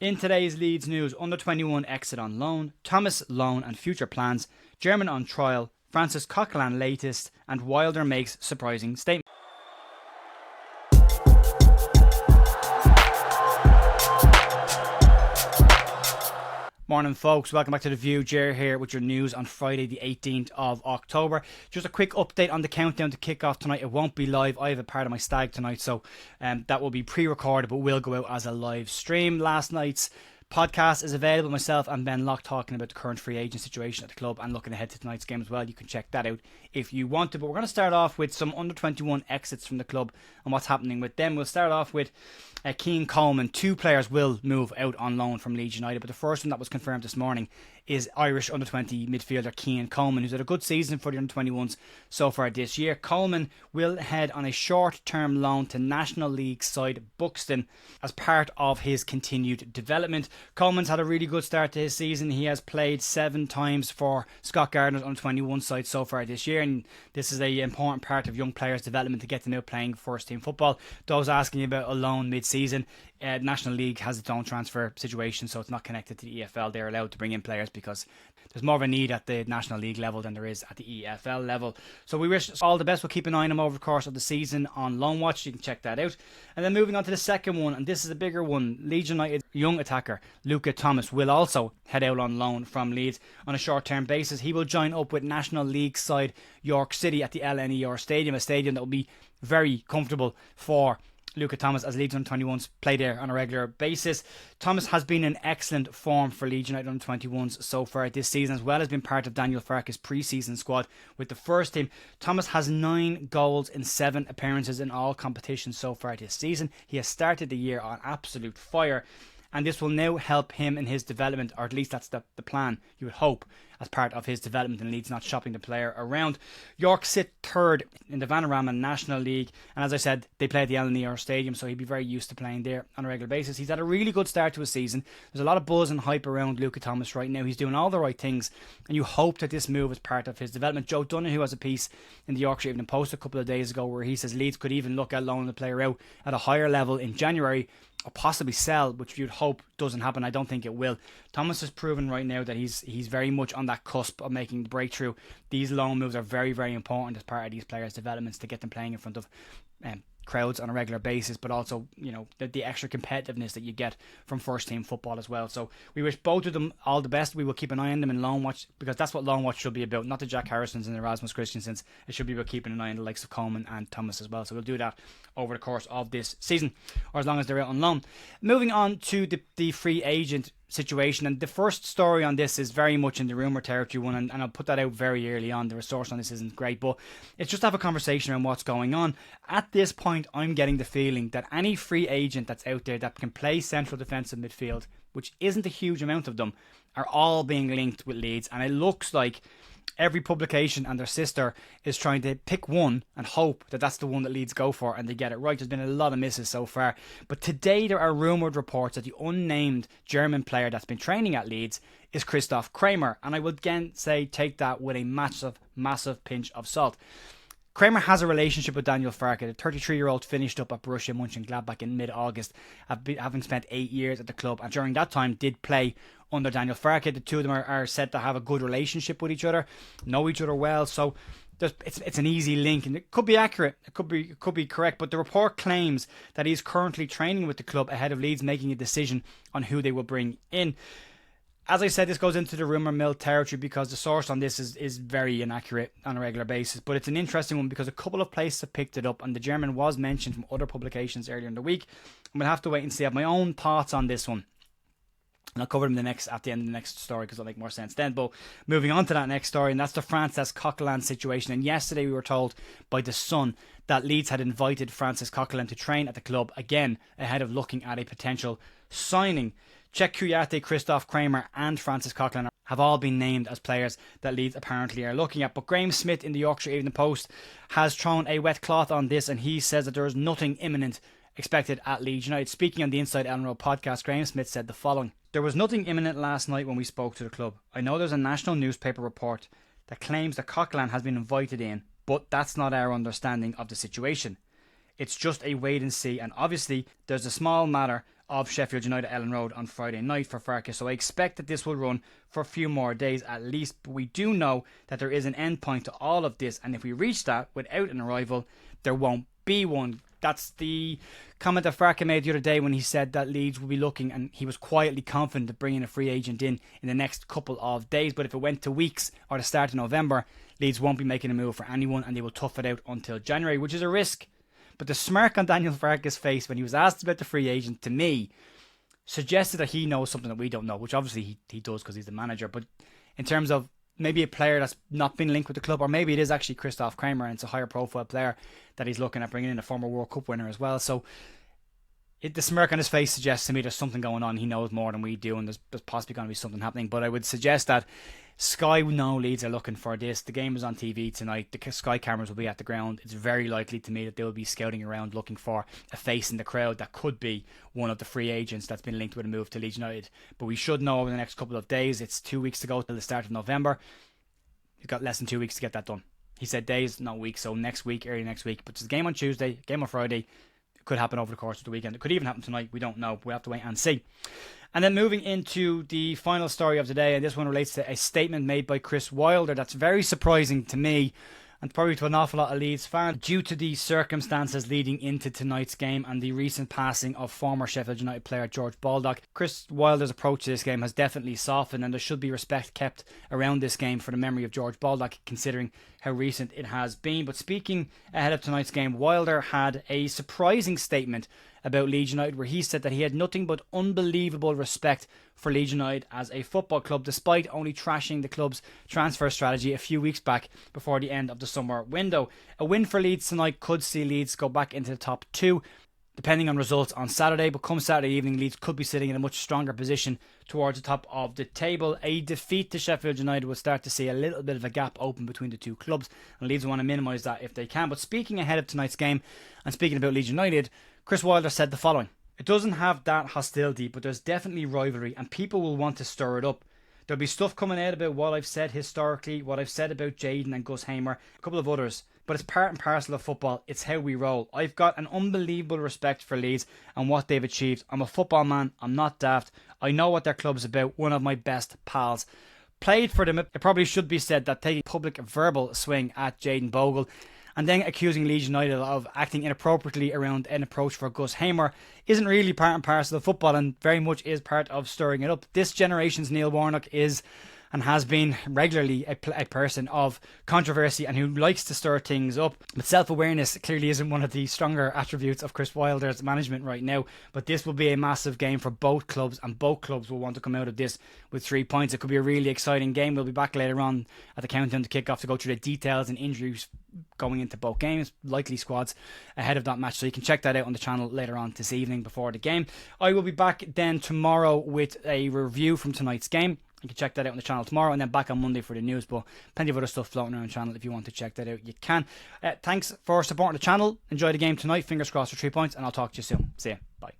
In today's Leeds news, under 21 exit on loan, Thomas loan and future plans, German on trial, Francis Coquelin latest, and Wilder makes surprising statement. Morning folks, welcome back to The View. Jer here with your news on Friday the 18th of October. Just a quick update on the countdown to kick off tonight. It won't be live. I have a part of my stag tonight, so that will be pre-recorded but will go out as a live stream. Last night's podcast is available. Myself and Ben Locke talking about the current free agent situation at the club and looking ahead to tonight's game as well. You can check that out if you want to. But we're going to start off with some under 21 exits from the club and what's happening with them. We'll start off with Coleman. Two players will move out on loan from Leeds United, but the first one that was confirmed this morning is Irish under 20 midfielder Coleman, who's had a good season for the under 21s so far this year. Coleman will head on a short-term loan to National League side Buxton as part of his continued development. Coleman's had a really good start to his season. He has played 7 times for Scott Gardner's under 21 side so far this year, and this is an important part of young players' development to get them out playing first team football. Those asking about a loan mid-season, National League has its own transfer situation, so it's not connected to the EFL. They're allowed to bring in players because there's more of a need at the National League level than there is at the EFL level. So we wish all the best. We'll keep an eye on him over the course of the season on Loan Watch. You can check that out. And then moving on to the second one, and this is a bigger one. Leeds United young attacker Luca Thomas will also head out on loan from Leeds on a short-term basis. He will join up with National League side York City at the LNER Stadium, a stadium that will be very comfortable for Luca Thomas as Leeds under-21s play there on a regular basis. Thomas has been in excellent form for Leeds United under-21s so far this season, as well as been part of Daniel Farke's pre-season squad with the first team. Thomas has 9 goals in 7 appearances in all competitions so far this season. He has started the year on absolute fire, and this will now help him in his development, or at least that's the plan, you would hope, as part of his development and Leeds not shopping the player around. York sit third in the Vanarama National League, and as I said, they play at the LNER Stadium, so he'd be very used to playing there on a regular basis. He's had a really good start to his season. There's a lot of buzz and hype around Luca Thomas right now. He's doing all the right things, and you hope that this move is part of his development. Joe Donoghue has a piece in the Yorkshire Evening Post a couple of days ago where he says Leeds could even look at loaning the player out at a higher level in January, or possibly sell, which you'd hope doesn't happen. I don't think it will. Thomas has proven right now that he's very much on that cusp of making the breakthrough. These loan moves are very, very important as part of these players' developments to get them playing in front of crowds on a regular basis, but also, you know, the extra competitiveness that you get from first team football as well. So we wish both of them all the best. We will keep an eye on them in Loan Watch, because that's what Loan Watch should be about, not the Jack Harrisons and the Erasmus Christiansens. It should be about keeping an eye on the likes of Coleman and Thomas as well. So we'll do that over the course of this season, or as long as they're out on loan. Moving on to the free agent situation, and the first story on this is very much in the rumour territory one, and I'll put that out very early on. The resource on this isn't great, but it's just to have a conversation around what's going on. At this point, I'm getting the feeling that any free agent that's out there that can play central defensive midfield, which isn't a huge amount of them, are all being linked with Leeds, and it looks like every publication and their sister is trying to pick one and hope that that's the one that Leeds go for and they get it right. There's been a lot of misses so far. But today there are rumoured reports that the unnamed German player that's been training at Leeds is Christoph Kramer. And I would again say take that with a massive pinch of salt. Kramer has a relationship with Daniel Farke. The 33-year-old finished up at Borussia Mönchengladbach in mid-August, having spent 8 years at the club, and during that time did play under Daniel Farke. The two of them are said to have a good relationship with each other, know each other well, so it's an easy link, and it could be accurate, it could be correct, but the report claims that he's currently training with the club ahead of Leeds making a decision on who they will bring in. As I said, this goes into the rumour mill territory because the source on this is very inaccurate on a regular basis. But it's an interesting one because a couple of places have picked it up, and the German was mentioned from other publications earlier in the week. I'm going to have to wait and see. I have my own thoughts on this one, and I'll cover them at the end of the next story because it'll make more sense then. But moving on to that next story, and that's the Francis Coquelin situation. And yesterday we were told by The Sun that Leeds had invited Francis Coquelin to train at the club again ahead of looking at a potential signing. Czech Kuyate, Christoph Kramer and Francis Coquelin have all been named as players that Leeds apparently are looking at. But Graham Smith in the Yorkshire Evening Post has thrown a wet cloth on this, and he says that there is nothing imminent expected at Leeds United. Speaking on the Inside Ellen Road podcast, Graham Smith said the following: "There was nothing imminent last night when we spoke to the club. I know there's a national newspaper report that claims that Coquelin has been invited in, but that's not our understanding of the situation. It's just a wait and see, and obviously there's a small matter of Sheffield United Ellen Road on Friday night for Farke. So I expect that this will run for a few more days at least, but we do know that there is an end point to all of this, and if we reach that without an arrival, there won't be one. That's the comment that Farke made the other day when he said that Leeds will be looking, and he was quietly confident of bringing a free agent in the next couple of days. But if it went to weeks or the start of November, Leeds won't be making a move for anyone, and they will tough it out until January, which is a risk. But the smirk on Daniel Farke's face when he was asked about the free agent, to me, suggested that he knows something that we don't know, which obviously he does because he's the manager. But in terms of maybe a player that's not been linked with the club, or maybe it is actually Christoph Kramer and it's a higher profile player that he's looking at bringing in, a former World Cup winner as well. So the smirk on his face suggests to me there's something going on. He knows more than we do, and there's possibly going to be something happening. But I would suggest that Sky know Leeds are looking for this. The game is on TV tonight. The Sky cameras will be at the ground. It's very likely to me that they will be scouting around looking for a face in the crowd that could be one of the free agents that's been linked with a move to Leeds United. But we should know over the next couple of days. It's 2 weeks to go till the start of November. You've got less than 2 weeks to get that done. He said days, not weeks, so next week, early next week. But there's a game on Tuesday, game on Friday. It could happen over the course of the weekend. It could even happen tonight. We don't know. We'll have to wait and see. And then moving into the final story of the day, and this one relates to a statement made by Chris Wilder that's very surprising to me, and probably to an awful lot of Leeds fans, due to the circumstances leading into tonight's game and the recent passing of former Sheffield United player George Baldock. Chris Wilder's approach to this game has definitely softened, and there should be respect kept around this game for the memory of George Baldock, considering how recent it has been. But speaking ahead of tonight's game, Wilder had a surprising statement about Leeds United, where he said that he had nothing but unbelievable respect for Leeds United as a football club, despite only trashing the club's transfer strategy a few weeks back before the end of the summer window. A win for Leeds tonight could see Leeds go back into the top two, depending on results on Saturday, but come Saturday evening, Leeds could be sitting in a much stronger position towards the top of the table. A defeat to Sheffield United will start to see a little bit of a gap open between the two clubs, and Leeds want to minimise that if they can. But speaking ahead of tonight's game, and speaking about Leeds United, Chris Wilder said the following: "It doesn't have that hostility, but there's definitely rivalry, and people will want to stir it up. There'll be stuff coming out about what I've said historically, what I've said about Jayden and Gus Hamer, a couple of others. But it's part and parcel of football. It's how we roll. I've got an unbelievable respect for Leeds and what they've achieved. I'm a football man. I'm not daft. I know what their club's about. One of my best pals. Played for them." It probably should be said that taking public verbal swing at Jayden Bogle and then accusing Leeds United of acting inappropriately around an approach for Gus Hamer isn't really part and parcel of football, and very much is part of stirring it up. This generation's Neil Warnock is and has been regularly a person of controversy and who likes to stir things up. But self-awareness clearly isn't one of the stronger attributes of Chris Wilder's management right now. But this will be a massive game for both clubs, and both clubs will want to come out of this with 3 points. It could be a really exciting game. We'll be back later on at the countdown to kick off to go through the details and injuries going into both games, likely squads ahead of that match. So you can check that out on the channel later on this evening before the game. I will be back then tomorrow with a review from tonight's game. You can check that out on the channel tomorrow, and then back on Monday for the news. But plenty of other stuff floating around the channel. If you want to check that out, you can. Thanks for supporting the channel. Enjoy the game tonight. Fingers crossed for 3 points, and I'll talk to you soon. See ya. Bye.